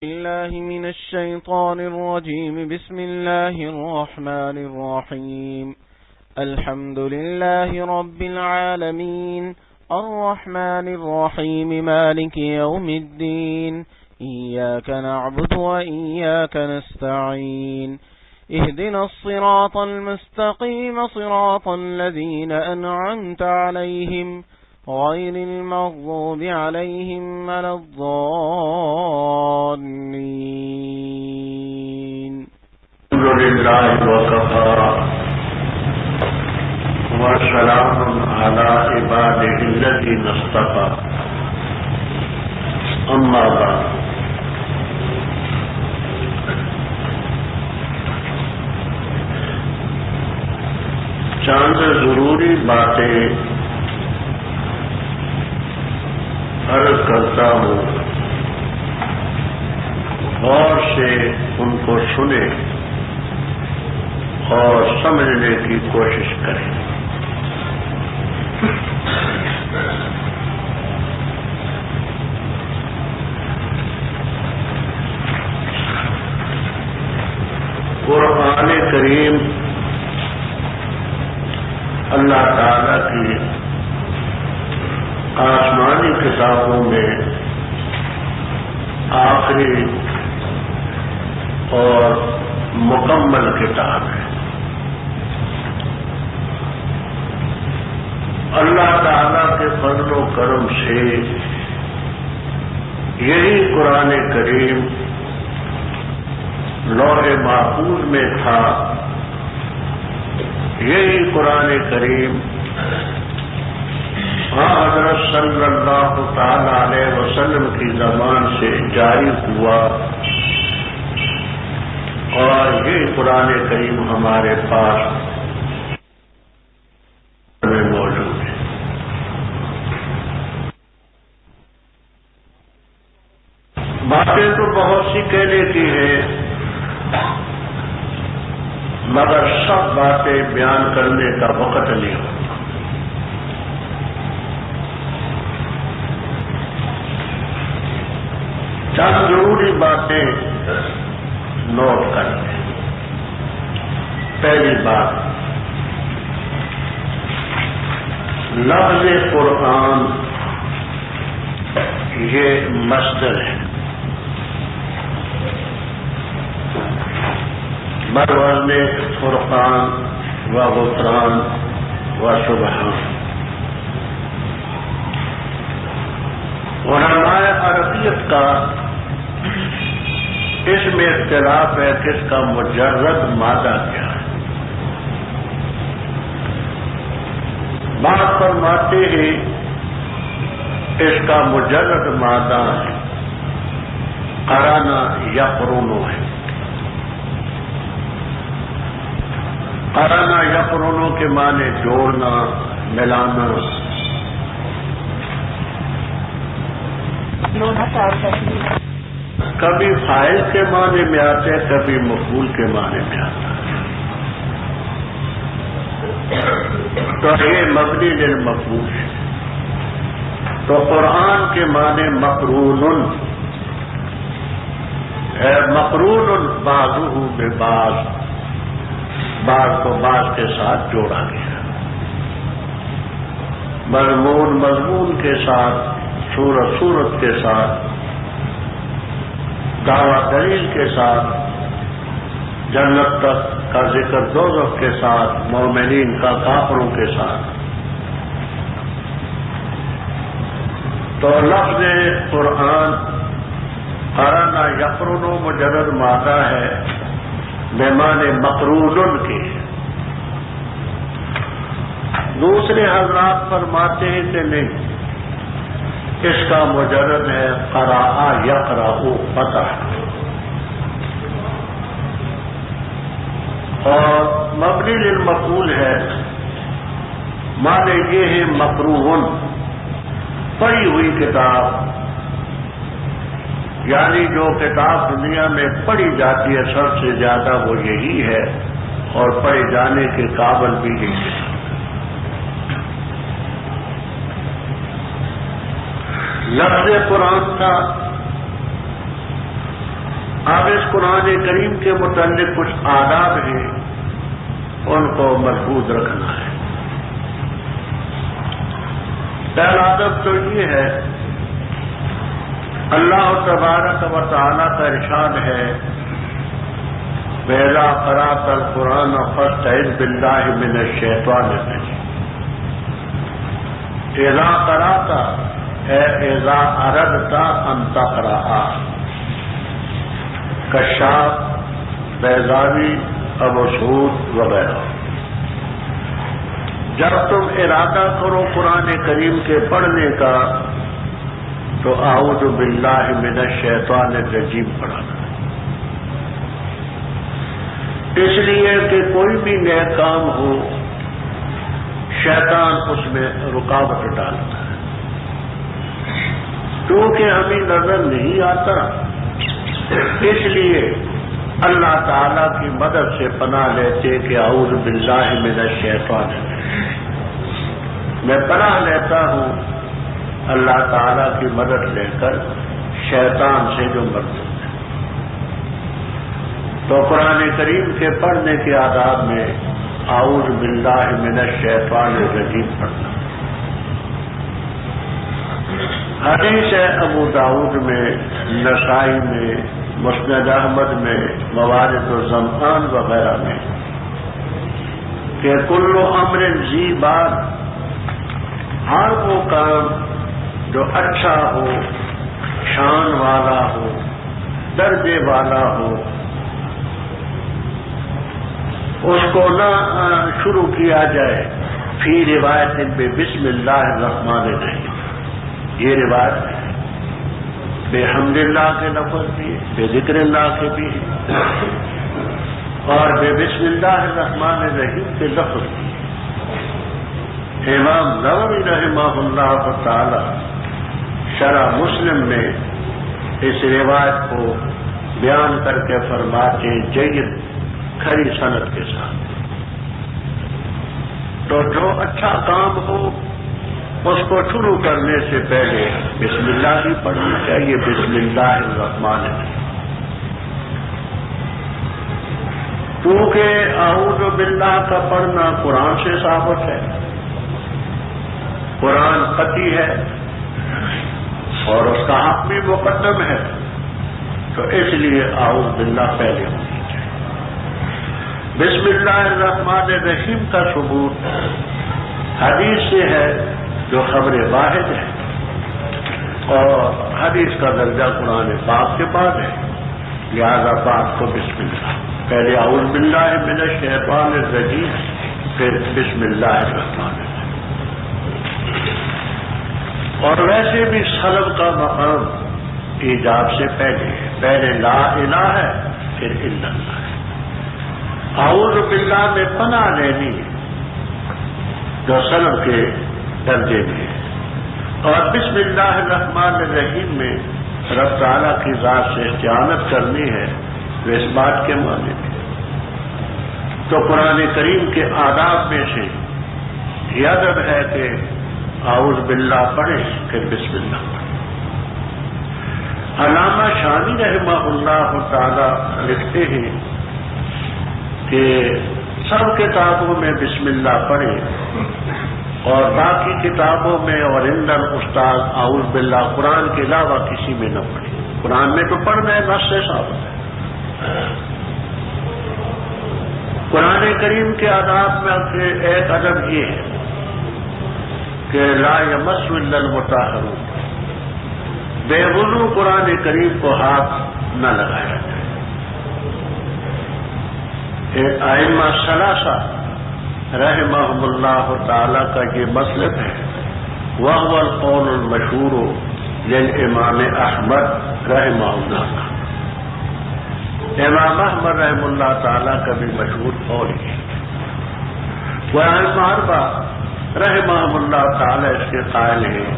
بالله من الشيطان الرجيم. بسم الله الرحمن الرحيم. الحمد لله رب العالمين الرحمن الرحيم مالك يوم الدين. إياك نعبد وإياك نستعين. اهدنا الصراط المستقيم صراط الذين أنعمت عليهم غير المغضوب عليهم ولا الضالين. الحمد لله وكفى وسلام على عباده الذين اصطفى. اما بعد، چند ضروری باتیں عرض کرتا ہوں، غور سے ان کو سنیں اور سمجھنے کی کوشش کریں۔ قرآن کریم اللہ تعالی کی آسمانی کتابوں میں آخری اور مکمل کتاب ہے۔ اللہ تعالی کے فضل و کرم سے یہی قرآن کریم لوح محفوظ میں تھا، یہی قرآن کریم حضرت صلی اللہ تعالی علیہ وسلم کی زبان سے جاری ہوا، اور یہ قرآن کریم ہمارے پاس میں موجود ہے۔ باتیں تو بہت سی کہنے کی ہیں، مگر سب باتیں بیان کرنے کا وقت نہیں ہوتا۔ چند ضروری باتیں نوٹ کرتے ہیں۔ پہلی بات، لفظ قرآن یہ مصدر ہے، بروزن فرقان و غفران و سبحان۔ علماء عربیت کا اس میں اختلاف ہے کہ اس کا مجرد مادہ کیا ہے۔ بات فرماتے ہیں اس کا مجرد مادہ ہے قرانا یقرن ہے۔ قرانا یقرن کے معنی جوڑنا، ملانا۔ کبھی فاعل کے معنی میں آتے ہیں، کبھی مفعول کے معنی میں آتا ہے۔ تو یہ مبنی للمفعول ہے۔ تو قرآن کے معنی مقرون ہے، مقرون بعضہ ببعض، بعض کو بعض کے ساتھ جوڑا گیا، مضمون کے ساتھ، صورت کے ساتھ، دعویٰ دلیل کے ساتھ، جنت تک کا ذکر دوزخ کے ساتھ، مومنین کا کافروں کے ساتھ۔ تو لفظ قرآن قرانا یقرن مجرد مادہ ہے، بمعنی مقرون کے۔ دوسرے حضرات فرماتے ہیں کہ نہیں، اس کا مجرد ہے قراء یقرأ فتح، اور مبنی للمفعول ہے، معنی یہ ہے مقروء، پڑھی ہوئی کتاب، یعنی جو کتاب دنیا میں پڑھی جاتی ہے سب سے زیادہ وہ یہی ہے، اور پڑھے جانے کے قابل بھی یہی ہے۔ لفظ قرآن کا اب اس قرآن کریم کے متعلق کچھ آداب ہیں، ان کو محفوظ رکھنا ہے۔ پہلا ادب تو یہ ہے، اللہ تبارک و تعالیٰ کا ارشاد ہے وَإِذَا قَرَأْتَ الْقُرْآنَ فَاسْتَعِذْ بِاللَّهِ مِنَ الشَّيْطَانِ الرَّجِيمِ۔ اِذَا قَرَأْتَ اے اِذَا أَرَدْتَ أَن تَقْرَأَ، کشاف، بیضاوی، ابو سعود وغیرہ۔ جب تم ارادہ کرو قرآن کریم کے پڑھنے کا تو اعوذ باللہ من الشیطان الرجیم پڑھا کرو، اس لیے کہ کوئی بھی نیک کام ہو شیطان اس میں رکاوٹ ڈالتا ہے، کیونکہ ہمیں نظر نہیں آتا، اس لیے اللہ تعالیٰ کی مدد سے پناہ لیتے کہ اعوذ باللہ من الشیطان الرجیم، میں پناہ لیتا ہوں اللہ تعالیٰ کی مدد لے کر شیطان سے جو مردود ہے۔ تو قرآن کریم کے پڑھنے کے آداب میں اعوذ باللہ من الشیطان الرجیم پڑھنا۔ حدیث ہے ابو داؤد میں، نسائی میں، مسند احمد میں، موارد الزمان وغیرہ میں کہ کل امر ذی بال، ہر وہ کام جو اچھا ہو، شان والا ہو، درجے والا ہو، اس کو نہ شروع کیا جائے فی روایت بے بسم اللہ الرحمن الرحیم، یہ روایت ہے، بے حمد اللہ کے لفظ بھی، بے ذکر اللہ کے بھی، اور بے بسم اللہ الرحمن الرحیم کے لفظ بھی۔ امام نووی رحمہ اللہ تعالی شرح مسلم میں اس روایت کو بیان کر کے فرماتے جید کھری سند کے ساتھ، تو جو اچھا کام ہو اس کو شروع کرنے سے پہلے بسم اللہ ہی پڑھنا چاہیے، بسم اللہ الرحمن الرحیم، کیونکہ اعوذ باللہ کا پڑھنا قرآن سے ثابت ہے، قرآن قطعی ہے اور اس کا حق بھی مقدم ہے، تو اس لیے اعوذ باللہ پہلے ہونی چاہیے۔ بسم اللہ الرحمن الرحیم کا ثبوت حدیث سے ہے جو خبر واحد ہے، اور حدیث کا درجہ قرآن پاک کے بعد ہے، لہذا پاک کو بسم اللہ، پہلے اعوذ باللہ من الشیطان الرجیم، پھر بسم اللہ الرحمن الرحیم۔ اور ویسے بھی سلب کا مقام ایجاب سے پہلے ہے، پہلے لا الہ ہے پھر الا اللہ ہے۔ اعوذ باللہ میں پناہ لینی جو سلب کے درجے میں ہے، اور بسم اللہ الرحمن الرحیم میں رب تعالیٰ کی ذات سے استعانت کرنی ہے، تو اس بات کے معنی میں تو قرآن کریم کے آداب میں سے یہ ادب ہے کہ اعوذ باللہ پڑھیں پھر بسم اللہ پڑھیں۔ علامہ شانی رحمہ اللہ تعالی لکھتے ہیں کہ سب کتابوں میں بسم اللہ پڑھیں اور باقی کتابوں میں اور اندر استاد اعوذ باللہ قرآن کے علاوہ کسی میں نہ پڑھیں۔ قرآن میں تو پڑھنا ہے، نص سے ثابت ہے۔ قرآن کریم کے آداب میں سے ایک ادب یہ ہے کہ لا یمس الا المطہرون، بے وضو قرآن کریم کو ہاتھ نہ لگایا جائے۔ ائمہ ثلاثہ رحمہم اللہ تعالی کا یہ مسلک ہے، وہو القول المشہور للامام احمد رحمہ اللہ۔ امام احمد رحمہ اللہ تعالی کا بھی مشہور قول ہے، وہ ائمہ اربعہ رحمہم اللہ تعالی اس کے قائل ہیں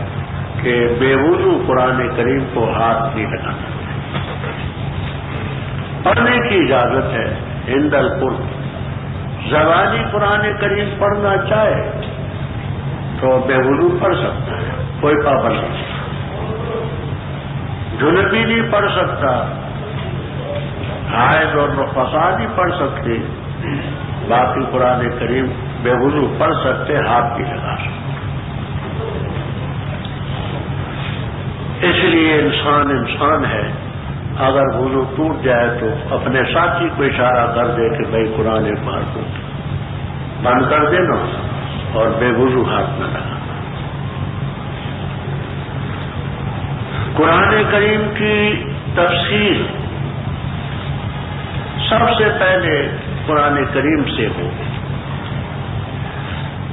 کہ بے وضو قرآن کریم کو ہاتھ نہیں لگانا، پڑھنے کی اجازت ہے عند القرب۔ زبانی قرآن کریم پڑھنا چاہے تو بے وضو پڑھ سکتا ہے، کوئی پابند نہیں، جنبی نہیں پڑھ سکتا، حیض اور نفسا نہیں پڑھ سکتے، باقی قرآن کریم بے وضو پڑھ سکتے، ہاتھ بھی لگا سکتے۔ اس لیے انسان ہے، اگر وضو ٹوٹ جائے تو اپنے ساتھی کو اشارہ کر دے کہ بھائی قرآن پاک کو بند کر دینا اور بے وضو ہاتھ نہ لگا۔ قرآن کریم کی تفسیر سب سے پہلے قرآن کریم سے ہو۔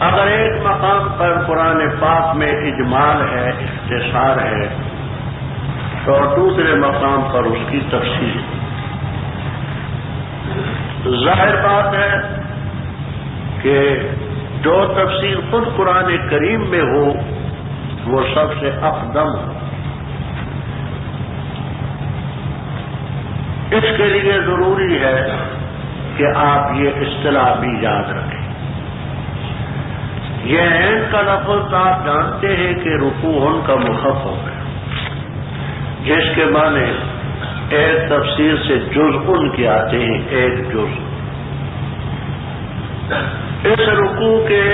اگر ایک مقام پر قرآن پاک میں اجمال ہے، اختصار ہے، تو دوسرے مقام پر اس کی تفسیر۔ ظاہر بات ہے کہ جو تفسیر خود قرآن کریم میں ہو وہ سب سے اقدم ہو۔ اس کے لیے ضروری ہے کہ آپ یہ اصطلاح بھی یاد رکھیں۔ یہ عین کا لفظ آپ جانتے ہیں کہ رکوع کا مخفف ہے، جس کے معنی ایک تفسیر سے جزء کے آتے ہیں، ایک جز۔ اس رکوع کے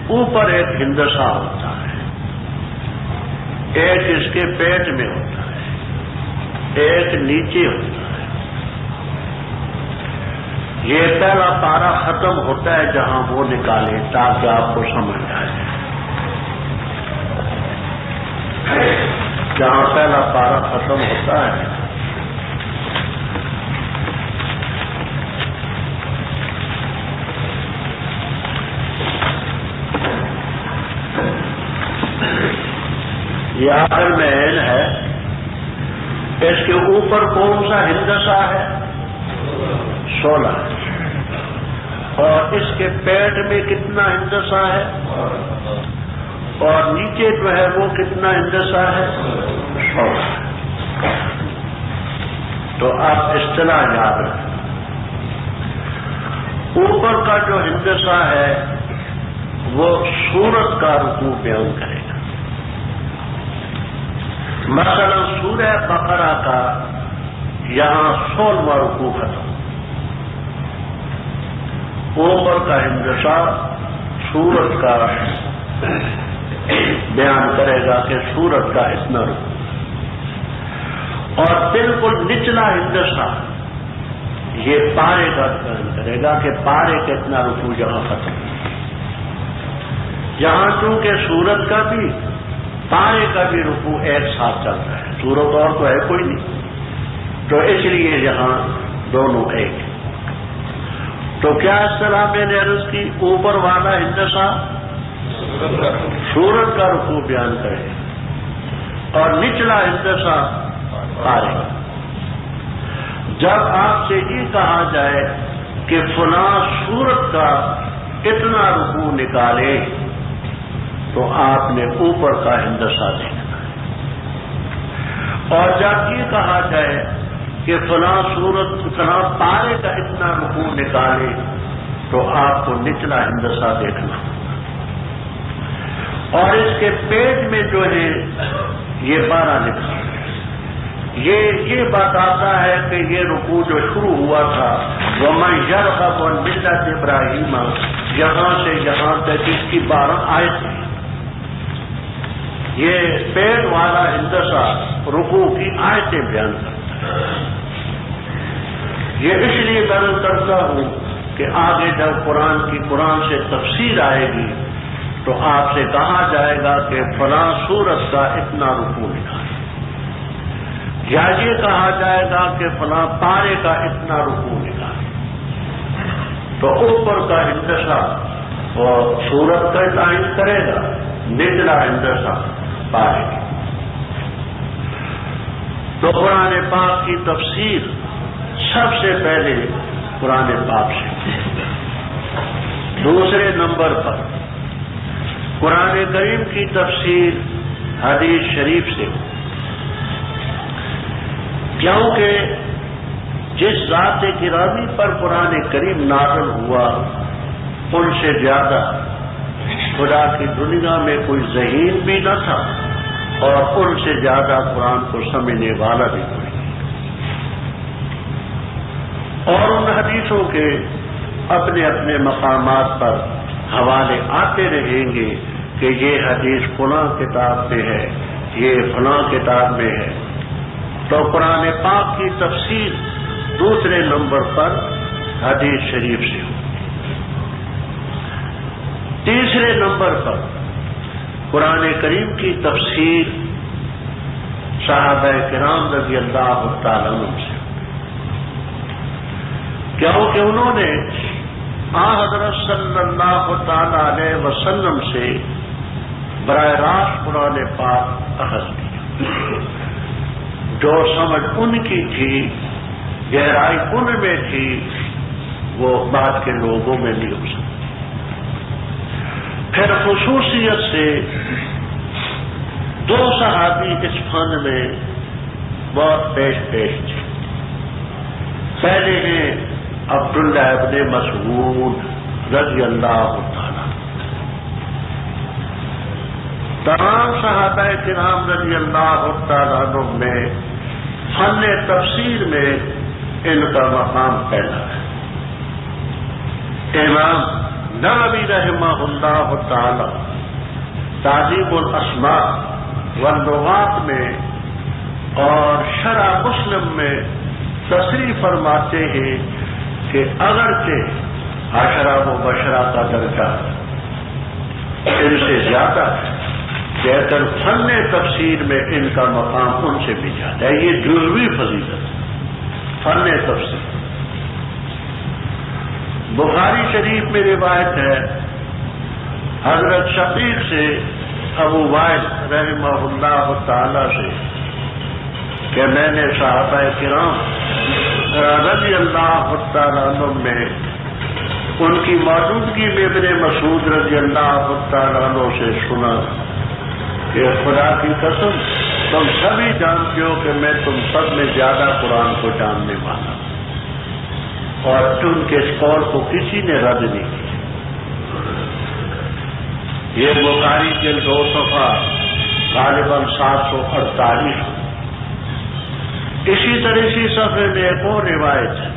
اوپر ایک ہندسہ ہوتا ہے، ایک اس کے پیٹ میں ہوتا ہے، ایک نیچے ہوتا ہے۔ یہ پہلا پارا ختم ہوتا ہے جہاں وہ نکالے تاکہ آپ کو سمجھ آئے۔ جہاں پہلا پارا ختم ہوتا ہے یہ آخر میں عین ہے۔ اس کے اوپر کون سا ہندسہ ہے؟ 16۔ اور اس کے پیٹ میں کتنا ہندسہ ہے؟ اور نیچے جو ہے وہ کتنا ہندسہ ہے؟ 16۔ تو آپ اصطلاح یاد رکھیں۔ اوپر کا جو ہندسہ ہے وہ سورت کا رکوع بیان کرے گا۔ مثلا سورہ بقرہ کا یہاں 16واں رکوع ختم، اوپر کا ہندسہ سورت کا بیان کرے گا کہ سورت کا اتنا رکوع، اور بالکل نچلا ہندسہ یہ پارے کا بیان کرے گا کہ پارے کا اتنا رکوع یہاں ختم۔ یہاں چونکہ سورت کا بھی پارے کا بھی رکوع ایک ساتھ چل رہا ہے، سورت اور تو ہے کوئی نہیں، تو اس لیے یہاں دونوں ایک ہیں۔ تو کیا اصطلاح میں نے عرض کی؟ اوپر والا ہندسہ سورت کا رکوع بیان کرے اور نچلا ہندسہ پارے۔ جب آپ سے یہ کہا جائے کہ فلاں سورت کا اتنا رکوع نکالے تو آپ نے اوپر کا ہندسہ دیکھنا ہے، اور جب یہ کہا جائے کہ فلاں سورت فلاں پارے کا اتنا رکوع نکالے تو آپ کو نچلا ہندسہ دیکھنا۔ اور اس کے پیٹ میں جو ہے یہ 12 لکھا ہے، یہ بتاتا ہے کہ یہ رکوع جو شروع ہوا تھا وَمَن يَرْغَبُ عَن مِلَّةِ إِبْرَاهِيمَ، یہاں سے یہاں تک اس کی 12 آیتیں۔ یہ پیٹ والا ہندسہ رکوع کی آیتیں بیان کرتا ہے۔ یہ اس لیے بیان کرتا ہوں کہ آگے جب قرآن سے تفسیر آئے گی تو آپ سے کہا جائے گا کہ فلاں سورت کا اتنا رکوع نکالے، یا یہ کہا جائے گا کہ فلاں پارے کا اتنا رکوع نکالے، تو اوپر کا ہندسہ اور سورت کا تعین کرے گا، نچلا ہندسہ پارے گا۔ تو قرآن پاک کی تفسیر سب سے پہلے قرآن پاک سے۔ دوسرے نمبر پر قرآن کریم کی تفسیر حدیث شریف سے، کیونکہ جس ذات گرامی پر قرآن کریم نازل ہوا ان سے زیادہ خدا کی دنیا میں کوئی ذہین بھی نہ تھا، اور ان سے زیادہ قرآن کو سمجھنے والا بھی کوئی نہیں۔ اور ان حدیثوں کے اپنے اپنے مقامات پر حوالے آتے رہیں گے کہ یہ حدیث فلاں کتاب میں ہے، یہ فلاں کتاب میں ہے۔ تو قرآن پاک کی تفسیر دوسرے نمبر پر حدیث شریف سے ہو۔ تیسرے نمبر پر قرآن کریم کی تفسیر صحابہ کرام رضی اللہ تعالیٰ عنہ سے، کیونکہ انہوں نے حضرت صلی اللہ تعالی علیہ وسلم سے براہ راست قرآن پاک اخذ کیا۔ جو سمجھ ان کی تھی، گہرائی ان میں تھی، وہ بعد کے لوگوں میں نہیں ہو سکتی۔ پھر خصوصیت سے دو صحابی اس فن میں بہت پیش تھے۔ پہلے ہیں عبداللہ ابن مسعود رضی اللہ تعالی۔ تمام صحابہ کرام رضی اللہ تعالیٰ عنہ میں فن تفسیر میں ان کا مقام پہلا ہے۔ امام نووی رحمہ اللہ تعالی تہذیب الاسماء واللغات میں اور شرح مسلم میں تصریح فرماتے ہیں کہ اگرچہ عشرہ مبشرہ کا درجہ ان سے زیادہ ہے، لیکن فن تفسیر میں ان کا مقام ان سے بھی زیادہ ہے۔ یہ جزوی فضیلت فن تفسیر۔ بخاری شریف میں روایت ہے حضرت شقیق سے ابو وائل رحمہ اللہ تعالی سے کہ میں نے صحابہ کرام رضی اللہ تعالیٰ عنہ میں ان کی موجودگی میں ابن مسعود رضی اللہ تعالیٰ عنہ سے سنا کہ خدا کی قسم تم سبھی جانتے ہو کہ میں تم سب میں زیادہ قرآن کو جاننے والا ہوں، اور ان کے اس قول کو کسی نے رد نہیں کیا۔ یہ بخاری کے 2 صفحہ غالباً 748۔ اسی طرح اسی صفحے میں ایک اور روایت ہے۔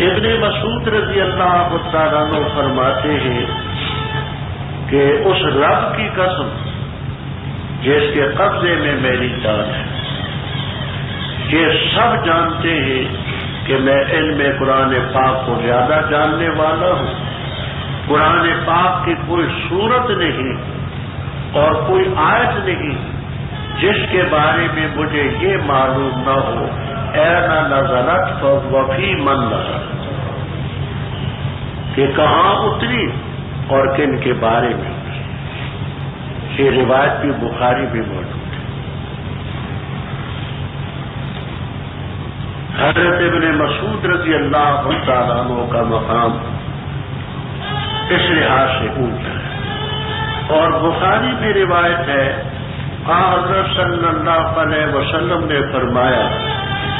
ابن مسعود رضی اللہ تعالیٰ عنہ فرماتے ہیں کہ اس رب کی قسم جس کے قبضے میں میری جان ہے، یہ سب جانتے ہیں کہ میں علم قرآن پاک کو زیادہ جاننے والا ہوں۔ قرآن پاک کی کوئی صورت نہیں اور کوئی آیت نہیں جس کے بارے میں مجھے یہ معلوم نہ ہو اَيْنَ نَزَلَتْ وَفِي مَنْ نَزَلَتْ، کہ کہاں اتری اور کن کے بارے میں اتری۔ یہ روایت بھی بخاری بھی موجود ہے۔ حضرت ابن مسعود رضی اللہ تعالیٰ عنہ کا مقام اس لحاظ سے اونچا ہے۔ اور بخاری میں روایت ہے حضرت صلی اللہ علیہ وسلم نے فرمایا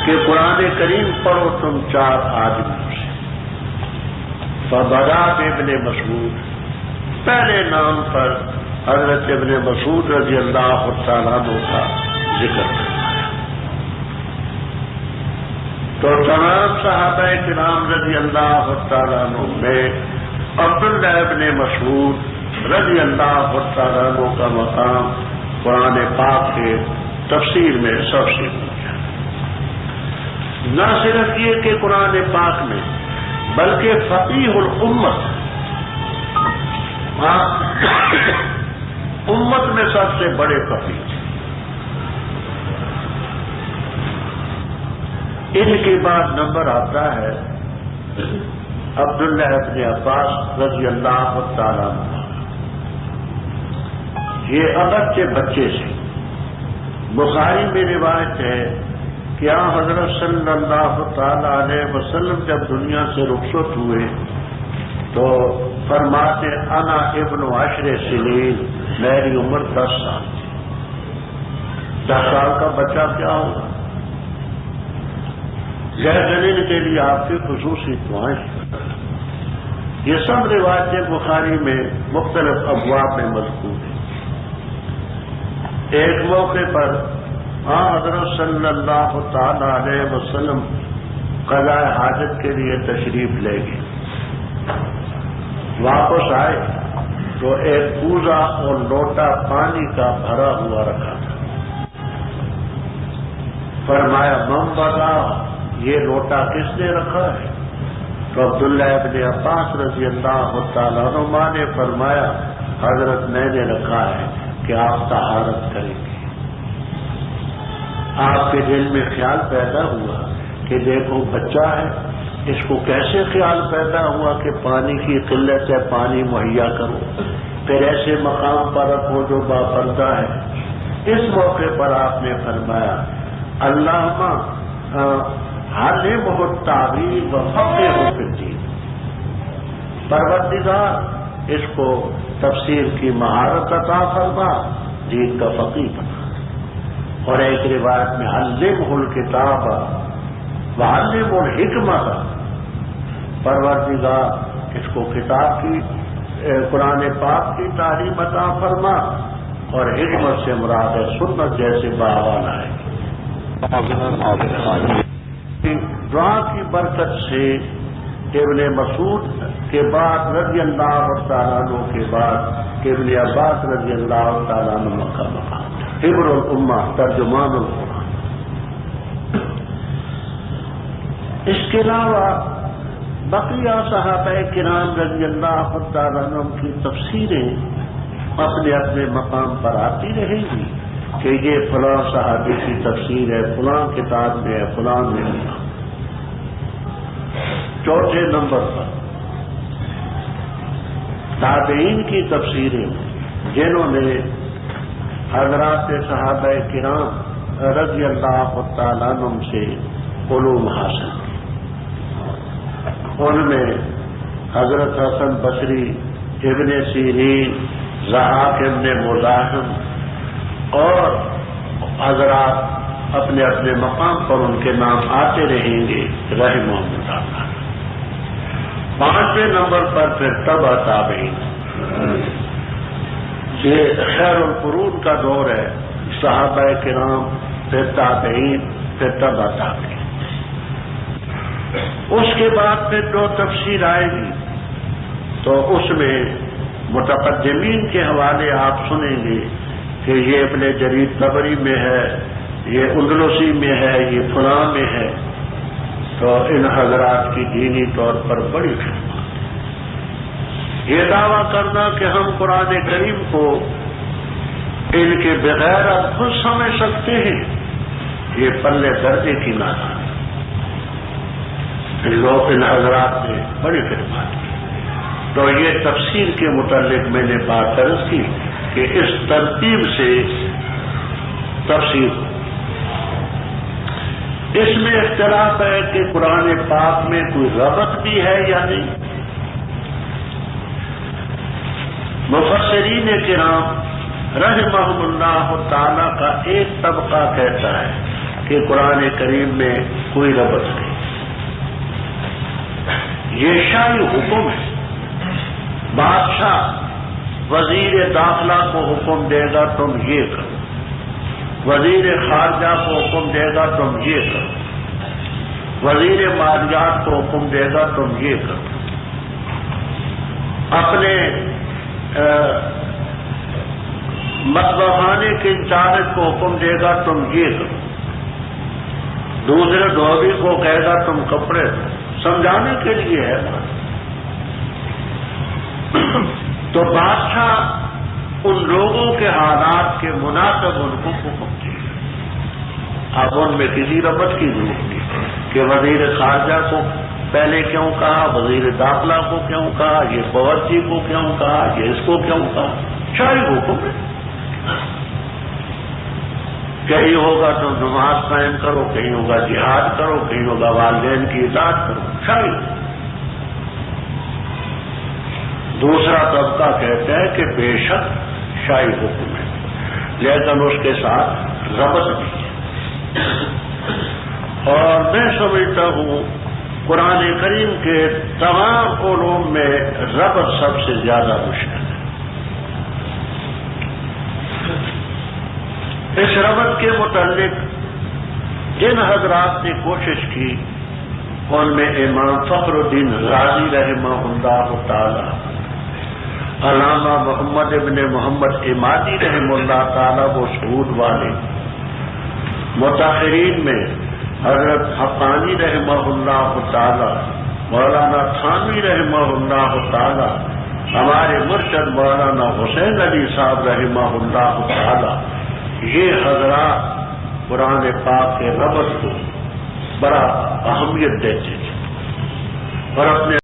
کہ قرآن کریم پڑھو تم 4 آدمیوں سے۔ فبدا ابن مسعود، پہلے نام پر حضرت ابن مسعود رضی اللہ تعالیٰ عنہ کا ذکر فرمایا۔ تو تمام صحابہ کرام رضی اللہ تعالیٰ عنہ میں عبداللہ ابن مسعود رضی اللہ تعالیٰ عنہ کا مقام قرآن پاک کے تفسیر میں سب سے اونچا ہے۔ نہ صرف یہ کہ قرآن پاک میں بلکہ فقیہ الامت، امت میں سب سے بڑے فقیہ، ان کے بعد نمبر آتا ہے عبداللہ ابن عباس رضی اللہ تعالیٰ عنہ۔ یہ اگرچہ بچے سے، بخاری میں روایت ہے کہ حضرت صلی اللہ تعالی علیہ وسلم جب دنیا سے رخصت ہوئے تو فرماتے انا ابن 10 سنین، میری عمر 10 سال تھی۔ 10 سال کا بچہ کیا ہوگا؟ جنین کے لیے آپ کی خصوصی دعائیں۔ یہ سب روایتیں بخاری میں مختلف ابواب میں مذکور ہیں۔ ایک موقع پر حضرت صلی اللہ تعالی علیہ وسلم قضاء حاجت کے لیے تشریف لے گئے. واپس آئے تو ایک کوزہ اور لوٹا پانی کا بھرا ہوا رکھا تھا. فرمایا من بتا یہ لوٹا کس نے رکھا ہے؟ تو عبداللہ ابن عباس رضی اللہ تعالیٰ عنہ نے فرمایا حضرت میں نے رکھا ہے کہ آپ طہارت کریں گے. آپ کے دل میں خیال پیدا ہوا کہ دیکھو بچہ ہے، اس کو کیسے خیال پیدا ہوا کہ پانی کی قلت ہے، پانی مہیا کرو، پھر ایسے مقام پر رکھو جو باپردہ ہے. اس موقع پر آپ نے فرمایا اللہم علمہ التعویل وفقہہ فی الدین، پروردگار اس کو تفسیر کی مہارت عطا فرما، دین کا فقیہ بنا. اور ایک روایت میں علمہ الکتاب وعلمہ الحکمۃ، پروردگار اس کو کتاب کی قرآن پاک کی تعلیم عطا فرما، اور حکمت سے مراد ہے سنت جیسے باوالا ہے. دعا کی برکت سے ابن مسعود کے بعد رضی اللہ تعالیٰ عنہ کے بعد ابن عباس رضی اللہ تعالیٰ عنہ کا مقام حبر الامہ، ترجمان القرآن. اس کے علاوہ بقیہ صحابہ کرام رضی اللہ تعالیٰ عنہ کی تفسیریں اپنے اپنے مقام پر آتی رہیں گی کہ یہ فلاں صحابی کی تفسیر ہے، فلاں کتاب میں ہے، فلاں میں ہے. چوتھے نمبر پر تابعین کی تفسیریں جنہوں نے حضرات صحابہ کرام رضی اللہ تعالیٰ عنہ سے علوم حاصل کی. ان میں حضرت حسن بصری، ابن سیرین، ضحاک ابن مزاحم اور حضرات اپنے اپنے مقام پر ان کے نام آتے رہیں گے رحمہم اللہ. پانچویں نمبر پر پھر تبع تابعین، یہ خیر القرون کا دور ہے، صحابہ کرام پھر تابعین پھر تبع تابعین. اس کے بعد پھر جو تفسیر آئے گی تو اس میں متقدمین کے حوالے آپ سنیں گے کہ یہ ابن جریر طبری میں ہے، یہ اندلسی میں ہے، یہ فلاں میں ہے. تو ان حضرات کی دینی طور پر بڑی خدمات. یہ دعویٰ کرنا کہ ہم قرآن کریم کو ان کے بغیر اب خود سمجھ سکتے ہیں، یہ پلے درجے کی نادانی. لوگ ان حضرات نے بڑی خدمات کی. تو یہ تفسیر کے متعلق میں نے بات عرض کی کہ اس ترتیب سے تفسیر. اس میں اختلاف ہے کہ قرآن پاک میں کوئی ربط بھی ہے یا نہیں. مفسرین کرام رحمہم اللہ تعالی کا ایک طبقہ کہتا ہے کہ قرآن کریم میں کوئی ربط نہیں، یہ شرعی حکم ہے. بادشاہ وزیر داخلہ کو حکم دے گا تم یہ کرو، وزیر خارجہ کو حکم دے گا تم یہ کرو، وزیر مالیات کو حکم دے گا تم یہ کرو، اپنے مطبخ خانے کے انچارج کو حکم دے گا تم یہ کرو، دوسرے دھوبی کو کہے گا تم کپڑے دو. سمجھانے کے لیے ہے بات. تو بادشاہ ان لوگوں کے حالات کے مناسب ان کو حکم دے. اب ان میں کسی ربط کی ضرورت نہیں کہ وزیر خارجہ کو پہلے کیوں کہا، وزیر داخلہ کو کیوں کہا، یہ باورچی کو کیوں کہا، یہ اس کو کیوں کہا. شرعی حکم ہے. کہیں ہوگا تو نماز قائم کرو، کہیں ہوگا جہاد کرو، کہیں ہوگا والدین کی اطاعت کرو. شرعی. دوسرا طبقہ کہتا ہے کہ بے شک شرعی حکم ہے لیکن اس کے ساتھ ربط بھی ہے. اور میں سمجھتا ہوں قرآن کریم کے تمام علوم میں ربط سب سے زیادہ مشکل ہے. اس ربط کے متعلق جن حضرات نے کوشش کی ان میں امام فخر الدین رازی رحمہ اللہ تعالی، علامہ محمد ابن محمد عمادی رحمہ اللہ تعالی وہ شہود والے، متاخرین میں حضرت حقانی رحمہ اللہ تعالی، مولانا تھانوی رحمہ اللہ تعالی، ہمارے مرشد مولانا حسین علی صاحب رحمہ اللہ تعالی، یہ حضرات قرآن پاک کے ربط کو بڑا اہمیت دیتے تھے اور اپنے